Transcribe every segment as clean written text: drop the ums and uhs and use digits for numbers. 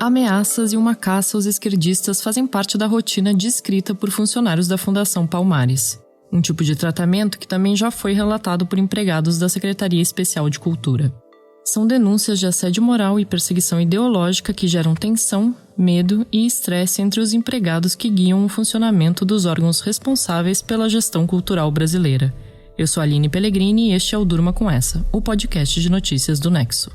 Ameaças e uma caça aos esquerdistas fazem parte da rotina descrita por funcionários da Fundação Palmares. Um tipo de tratamento que também já foi relatado por empregados da Secretaria Especial de Cultura. São denúncias de assédio moral e perseguição ideológica que geram tensão, medo e estresse entre os empregados que guiam o funcionamento dos órgãos responsáveis pela gestão cultural brasileira. Eu sou a Aline Pellegrini e este é o Durma Com Essa, o podcast de notícias do Nexo.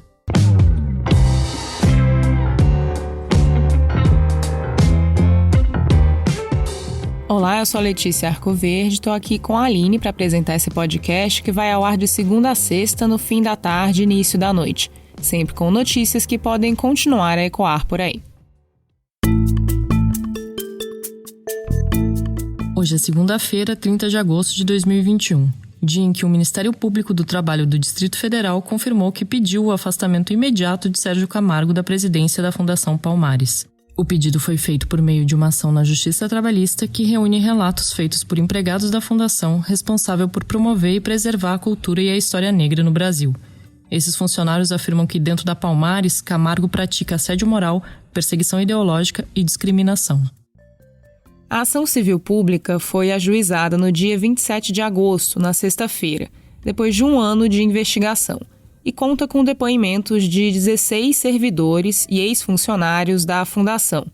Olá, eu sou a Letícia Arcoverde, estou aqui com a Aline para apresentar esse podcast que vai ao ar de segunda a sexta, no fim da tarde e início da noite, sempre com notícias que podem continuar a ecoar por aí. Hoje é segunda-feira, 30 de agosto de 2021, dia em que o Ministério Público do Trabalho do Distrito Federal confirmou que pediu o afastamento imediato de Sérgio Camargo da presidência da Fundação Palmares. O pedido foi feito por meio de uma ação na Justiça Trabalhista que reúne relatos feitos por empregados da Fundação responsável por promover e preservar a cultura e a história negra no Brasil. Esses funcionários afirmam que dentro da Palmares, Camargo pratica assédio moral, perseguição ideológica e discriminação. A ação civil pública foi ajuizada no dia 27 de agosto, na sexta-feira, depois de um ano de investigação, e conta com depoimentos de 16 servidores e ex-funcionários da Fundação.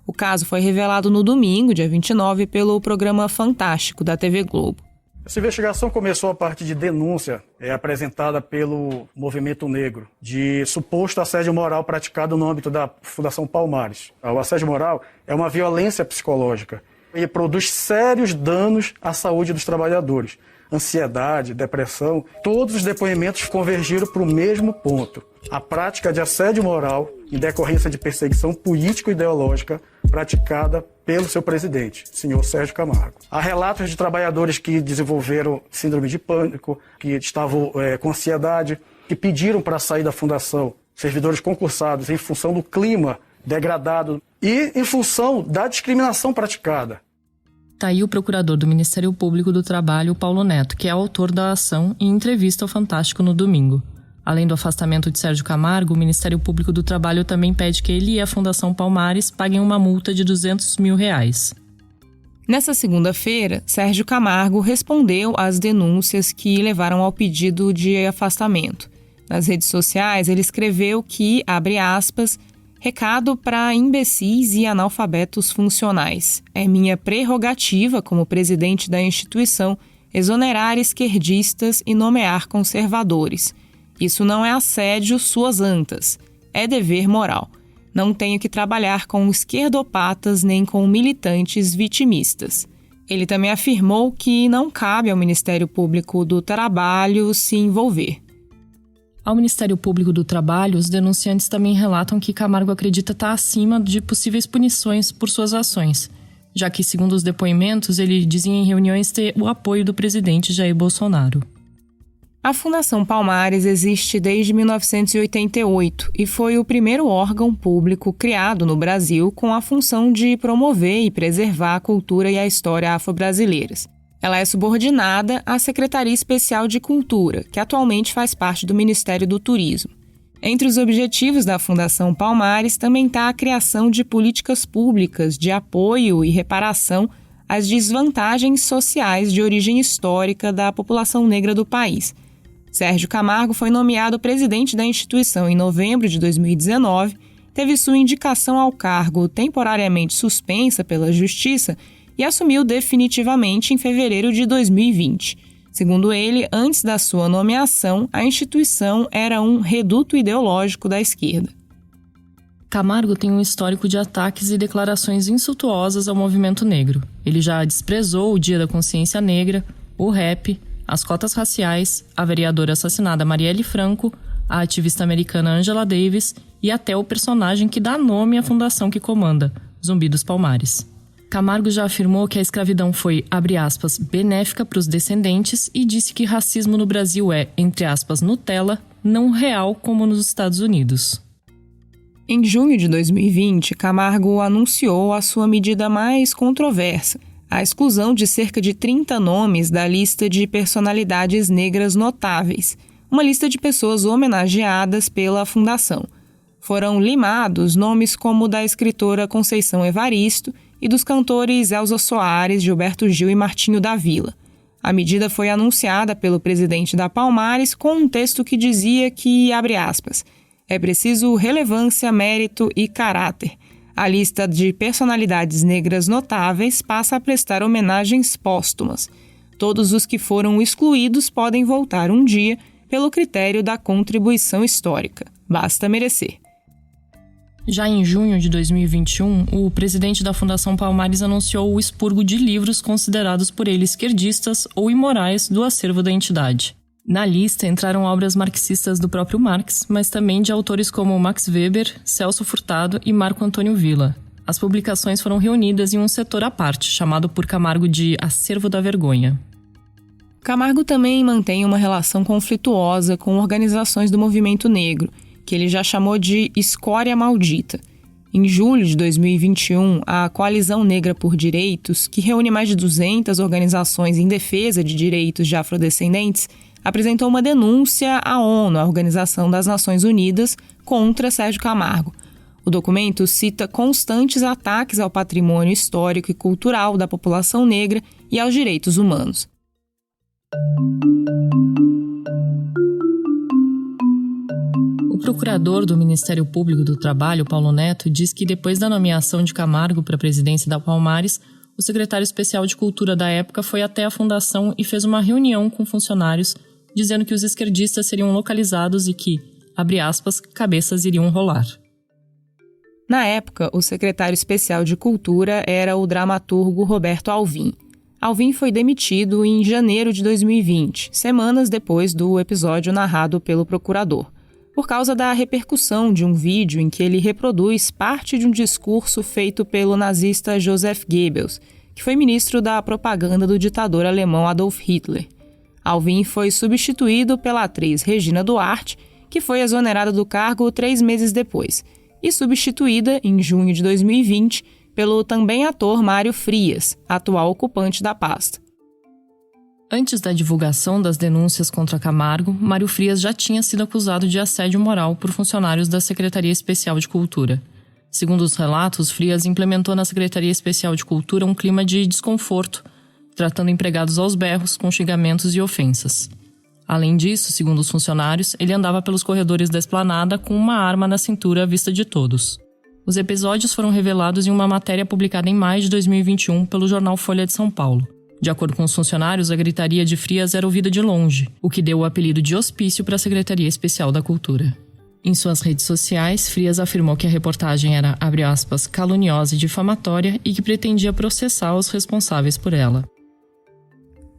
O caso foi revelado no domingo, dia 29, pelo programa Fantástico da TV Globo. Essa investigação começou a partir de denúncia apresentada pelo Movimento Negro de suposto assédio moral praticado no âmbito da Fundação Palmares. O assédio moral é uma violência psicológica e produz sérios danos à saúde dos trabalhadores. Ansiedade, depressão, todos os depoimentos convergiram para o mesmo ponto. A prática de assédio moral em decorrência de perseguição político-ideológica praticada pelo seu presidente, senhor Sérgio Camargo. Há relatos de trabalhadores que desenvolveram síndrome de pânico, que estavam com ansiedade, que pediram para sair da fundação, servidores concursados em função do clima degradado e em função da discriminação praticada. Tá aí o procurador do Ministério Público do Trabalho, Paulo Neto, que é autor da ação, em entrevista ao Fantástico no domingo. Além do afastamento de Sérgio Camargo, o Ministério Público do Trabalho também pede que ele e a Fundação Palmares paguem uma multa de R$200 mil. Nessa segunda-feira, Sérgio Camargo respondeu às denúncias que levaram ao pedido de afastamento. Nas redes sociais, ele escreveu que, abre aspas, recado para imbecis e analfabetos funcionais. É minha prerrogativa, como presidente da instituição, exonerar esquerdistas e nomear conservadores. Isso não é assédio suas antas. É dever moral. Não tenho que trabalhar com esquerdopatas nem com militantes vitimistas. Ele também afirmou que não cabe ao Ministério Público do Trabalho se envolver. Ao Ministério Público do Trabalho, os denunciantes também relatam que Camargo acredita estar acima de possíveis punições por suas ações, já que, segundo os depoimentos, ele dizia em reuniões ter o apoio do presidente Jair Bolsonaro. A Fundação Palmares existe desde 1988 e foi o primeiro órgão público criado no Brasil com a função de promover e preservar a cultura e a história afro-brasileiras. Ela é subordinada à Secretaria Especial de Cultura, que atualmente faz parte do Ministério do Turismo. Entre os objetivos da Fundação Palmares também está a criação de políticas públicas de apoio e reparação às desvantagens sociais de origem histórica da população negra do país. Sérgio Camargo foi nomeado presidente da instituição em novembro de 2019, teve sua indicação ao cargo temporariamente suspensa pela Justiça e assumiu definitivamente em fevereiro de 2020. Segundo ele, antes da sua nomeação, a instituição era um reduto ideológico da esquerda. Camargo tem um histórico de ataques e declarações insultuosas ao movimento negro. Ele já desprezou o Dia da Consciência Negra, o rap, as cotas raciais, a vereadora assassinada Marielle Franco, a ativista americana Angela Davis e até o personagem que dá nome à fundação que comanda, Zumbi dos Palmares. Camargo já afirmou que a escravidão foi, abre aspas, benéfica para os descendentes e disse que racismo no Brasil é, entre aspas, Nutella, não real como nos Estados Unidos. Em junho de 2020, Camargo anunciou a sua medida mais controversa, a exclusão de cerca de 30 nomes da lista de personalidades negras notáveis, uma lista de pessoas homenageadas pela Fundação. Foram limados nomes como o da escritora Conceição Evaristo e dos cantores Elza Soares, Gilberto Gil e Martinho da Vila. A medida foi anunciada pelo presidente da Palmares com um texto que dizia que, abre aspas, é preciso relevância, mérito e caráter. A lista de personalidades negras notáveis passa a prestar homenagens póstumas. Todos os que foram excluídos podem voltar um dia pelo critério da contribuição histórica. Basta merecer. Já em junho de 2021, o presidente da Fundação Palmares anunciou o expurgo de livros considerados por ele esquerdistas ou imorais do acervo da entidade. Na lista entraram obras marxistas do próprio Marx, mas também de autores como Max Weber, Celso Furtado e Marco Antônio Villa. As publicações foram reunidas em um setor à parte, chamado por Camargo de Acervo da Vergonha. Camargo também mantém uma relação conflituosa com organizações do movimento negro, que ele já chamou de escória maldita. Em julho de 2021, a Coalizão Negra por Direitos, que reúne mais de 200 organizações em defesa de direitos de afrodescendentes, apresentou uma denúncia à ONU, a Organização das Nações Unidas, contra Sérgio Camargo. O documento cita constantes ataques ao patrimônio histórico e cultural da população negra e aos direitos humanos. O procurador do Ministério Público do Trabalho, Paulo Neto, diz que depois da nomeação de Camargo para a presidência da Palmares, o secretário especial de Cultura da época foi até a fundação e fez uma reunião com funcionários, dizendo que os esquerdistas seriam localizados e que, abre aspas, cabeças iriam rolar. Na época, o secretário especial de Cultura era o dramaturgo Roberto Alvim. Alvim foi demitido em janeiro de 2020, semanas depois do episódio narrado pelo procurador, por causa da repercussão de um vídeo em que ele reproduz parte de um discurso feito pelo nazista Joseph Goebbels, que foi ministro da propaganda do ditador alemão Adolf Hitler. Alvim foi substituído pela atriz Regina Duarte, que foi exonerada do cargo 3 meses depois, e substituída, em junho de 2020, pelo também ator Mário Frias, atual ocupante da pasta. Antes da divulgação das denúncias contra Camargo, Mário Frias já tinha sido acusado de assédio moral por funcionários da Secretaria Especial de Cultura. Segundo os relatos, Frias implementou na Secretaria Especial de Cultura um clima de desconforto, tratando empregados aos berros, com xingamentos e ofensas. Além disso, segundo os funcionários, ele andava pelos corredores da esplanada com uma arma na cintura à vista de todos. Os episódios foram revelados em uma matéria publicada em maio de 2021 pelo jornal Folha de São Paulo. De acordo com os funcionários, a gritaria de Frias era ouvida de longe, o que deu o apelido de hospício para a Secretaria Especial da Cultura. Em suas redes sociais, Frias afirmou que a reportagem era, abre aspas, caluniosa e difamatória e que pretendia processar os responsáveis por ela.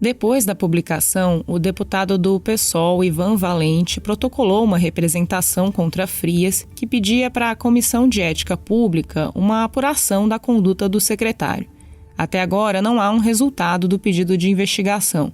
Depois da publicação, o deputado do PSOL, Ivan Valente, protocolou uma representação contra Frias que pedia para a Comissão de Ética Pública uma apuração da conduta do secretário. Até agora, não há um resultado do pedido de investigação.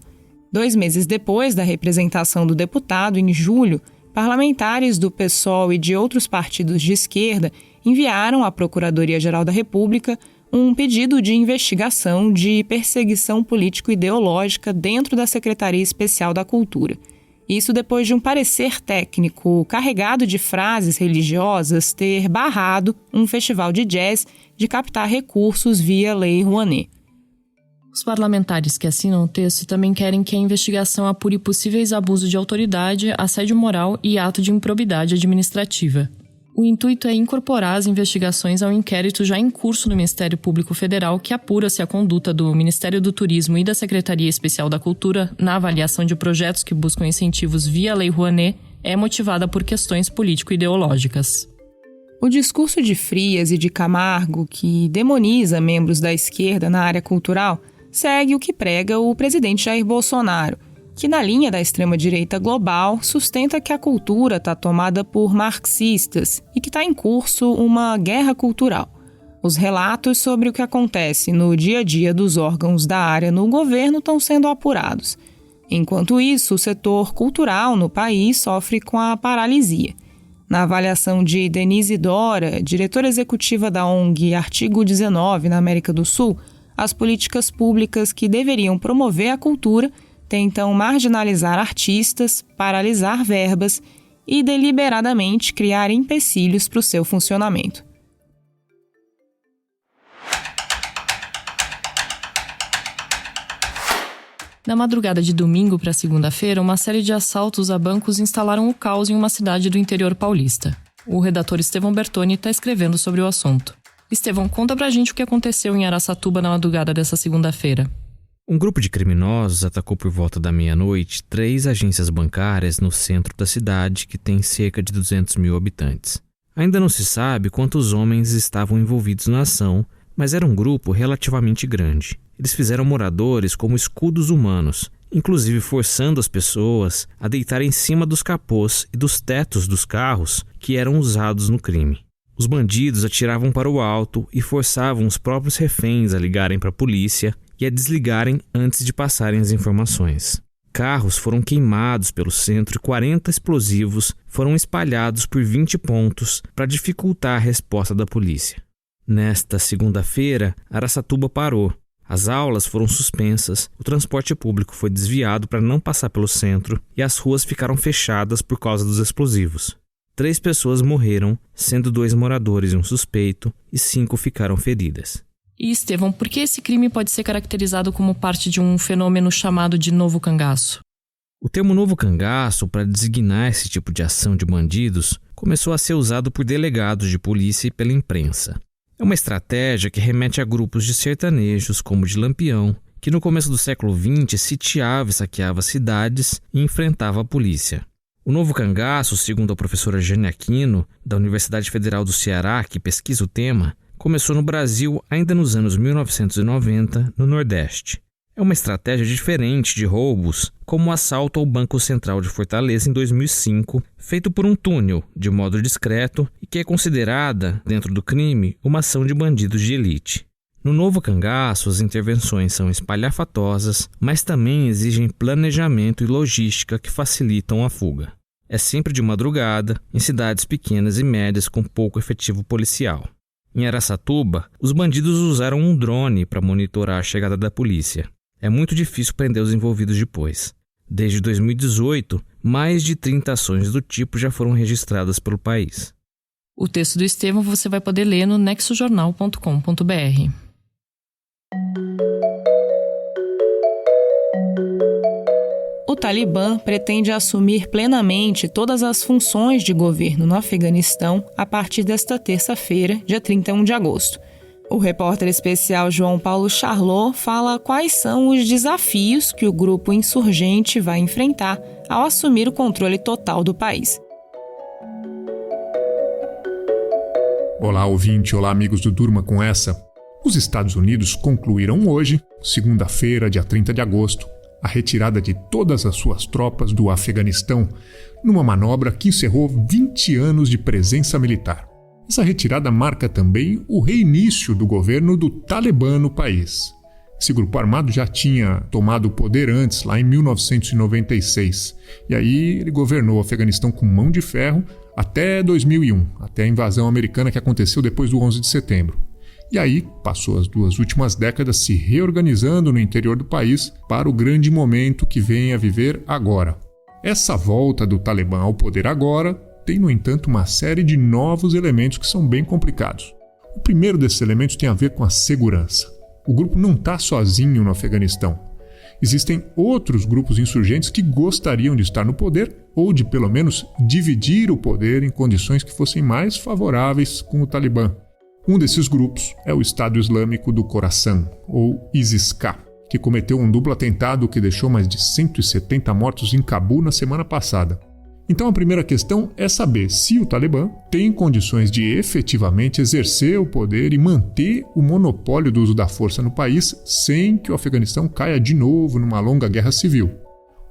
2 meses depois da representação do deputado, em julho, parlamentares do PSOL e de outros partidos de esquerda enviaram à Procuradoria-Geral da República um pedido de investigação de perseguição político-ideológica dentro da Secretaria Especial da Cultura. Isso depois de um parecer técnico carregado de frases religiosas ter barrado um festival de jazz de captar recursos via Lei Rouanet. Os parlamentares que assinam o texto também querem que a investigação apure possíveis abusos de autoridade, assédio moral e ato de improbidade administrativa. O intuito é incorporar as investigações ao inquérito já em curso no Ministério Público Federal, que apura se a conduta do Ministério do Turismo e da Secretaria Especial da Cultura na avaliação de projetos que buscam incentivos via Lei Rouanet é motivada por questões político-ideológicas. O discurso de Frias e de Camargo, que demoniza membros da esquerda na área cultural, segue o que prega o presidente Jair Bolsonaro, que na linha da extrema-direita global sustenta que a cultura está tomada por marxistas e que está em curso uma guerra cultural. Os relatos sobre o que acontece no dia a dia dos órgãos da área no governo estão sendo apurados. Enquanto isso, o setor cultural no país sofre com a paralisia. Na avaliação de Denise Dora, diretora executiva da ONG Artigo 19 na América do Sul, as políticas públicas que deveriam promover a cultura tentam marginalizar artistas, paralisar verbas e deliberadamente criar empecilhos para o seu funcionamento. Na madrugada de domingo para segunda-feira, uma série de assaltos a bancos instalaram o caos em uma cidade do interior paulista. O redator Estevão Bertoni está escrevendo sobre o assunto. Estevão, conta pra gente o que aconteceu em Araçatuba na madrugada dessa segunda-feira. Um grupo de criminosos atacou por volta da meia-noite 3 agências bancárias no centro da cidade, que tem cerca de 200 mil habitantes. Ainda não se sabe quantos homens estavam envolvidos na ação, mas era um grupo relativamente grande. Eles fizeram moradores como escudos humanos, inclusive forçando as pessoas a deitar em cima dos capôs e dos tetos dos carros que eram usados no crime. Os bandidos atiravam para o alto e forçavam os próprios reféns a ligarem para a polícia e a desligarem antes de passarem as informações. Carros foram queimados pelo centro e 40 explosivos foram espalhados por 20 pontos para dificultar a resposta da polícia. Nesta segunda-feira, Araçatuba parou. As aulas foram suspensas, o transporte público foi desviado para não passar pelo centro e as ruas ficaram fechadas por causa dos explosivos. 3 pessoas morreram, sendo 2 moradores e um suspeito, e 5 ficaram feridas. E, Estevão, por que esse crime pode ser caracterizado como parte de um fenômeno chamado de novo cangaço? O termo novo cangaço, para designar esse tipo de ação de bandidos, começou a ser usado por delegados de polícia e pela imprensa. É uma estratégia que remete a grupos de sertanejos, como o de Lampião, que no começo do século XX sitiava e saqueava cidades e enfrentava a polícia. O novo cangaço, segundo a professora Jane Aquino, da Universidade Federal do Ceará, que pesquisa o tema, começou no Brasil ainda nos anos 1990, no Nordeste. É uma estratégia diferente de roubos, como o assalto ao Banco Central de Fortaleza em 2005, feito por um túnel, de modo discreto, e que é considerada, dentro do crime, uma ação de bandidos de elite. No novo cangaço, as intervenções são espalhafatosas, mas também exigem planejamento e logística que facilitam a fuga. É sempre de madrugada, em cidades pequenas e médias com pouco efetivo policial. Em Araçatuba, os bandidos usaram um drone para monitorar a chegada da polícia. É muito difícil prender os envolvidos depois. Desde 2018, mais de 30 ações do tipo já foram registradas pelo país. O texto do Estevão você vai poder ler no nexojornal.com.br. O Talibã pretende assumir plenamente todas as funções de governo no Afeganistão a partir desta terça-feira, dia 31 de agosto. O repórter especial João Paulo Charlot fala quais são os desafios que o grupo insurgente vai enfrentar ao assumir o controle total do país. Olá, ouvinte, olá, amigos do Durma com Essa. Os Estados Unidos concluíram hoje, segunda-feira, dia 30 de agosto, a retirada de todas as suas tropas do Afeganistão, numa manobra que encerrou 20 anos de presença militar. Essa retirada marca também o reinício do governo do Talibã no país. Esse grupo armado já tinha tomado o poder antes, lá em 1996. E aí ele governou o Afeganistão com mão de ferro até 2001, até a invasão americana que aconteceu depois do 11 de setembro. E aí passou as 2 últimas décadas se reorganizando no interior do país para o grande momento que vem a viver agora. Essa volta do Talibã ao poder agora tem, no entanto, uma série de novos elementos que são bem complicados. O primeiro desses elementos tem a ver com a segurança. O grupo não está sozinho no Afeganistão. Existem outros grupos insurgentes que gostariam de estar no poder ou de, pelo menos, dividir o poder em condições que fossem mais favoráveis com o Talibã. Um desses grupos é o Estado Islâmico do Khorasan, ou ISIS-K, que cometeu um duplo atentado que deixou mais de 170 mortos em Cabu na semana passada. Então a primeira questão é saber se o Talibã tem condições de efetivamente exercer o poder e manter o monopólio do uso da força no país sem que o Afeganistão caia de novo numa longa guerra civil.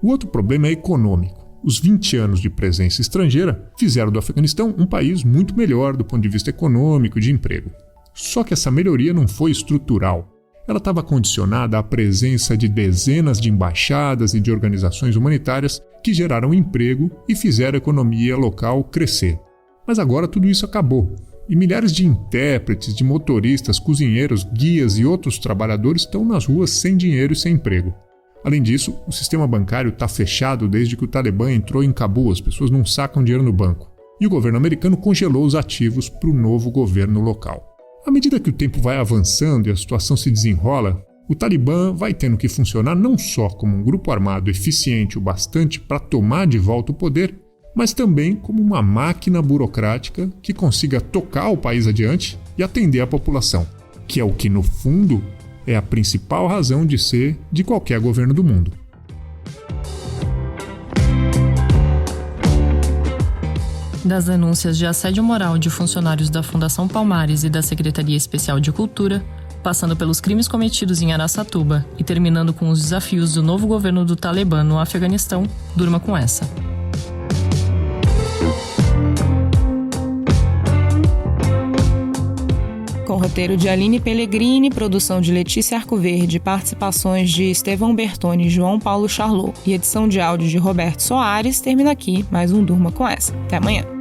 O outro problema é econômico. Os 20 anos de presença estrangeira fizeram do Afeganistão um país muito melhor do ponto de vista econômico e de emprego. Só que essa melhoria não foi estrutural. Ela estava condicionada à presença de dezenas de embaixadas e de organizações humanitárias que geraram emprego e fizeram a economia local crescer. Mas agora tudo isso acabou, e milhares de intérpretes, de motoristas, cozinheiros, guias e outros trabalhadores estão nas ruas sem dinheiro e sem emprego. Além disso, o sistema bancário está fechado desde que o Talibã entrou em Cabul, as pessoas não sacam dinheiro no banco. E o governo americano congelou os ativos para o novo governo local. À medida que o tempo vai avançando e a situação se desenrola, o Talibã vai tendo que funcionar não só como um grupo armado eficiente o bastante para tomar de volta o poder, mas também como uma máquina burocrática que consiga tocar o país adiante e atender a população, que é o que, no fundo, é a principal razão de ser de qualquer governo do mundo. Das denúncias de assédio moral de funcionários da Fundação Palmares e da Secretaria Especial de Cultura, passando pelos crimes cometidos em Araçatuba e terminando com os desafios do novo governo do Talibã no Afeganistão, durma com essa. Com roteiro de Aline Pellegrini, produção de Letícia Arcoverde, participações de Estevão Bertoni e João Paulo Charlot e edição de áudio de Roberto Soares, termina aqui mais um Durma com essa. Até amanhã.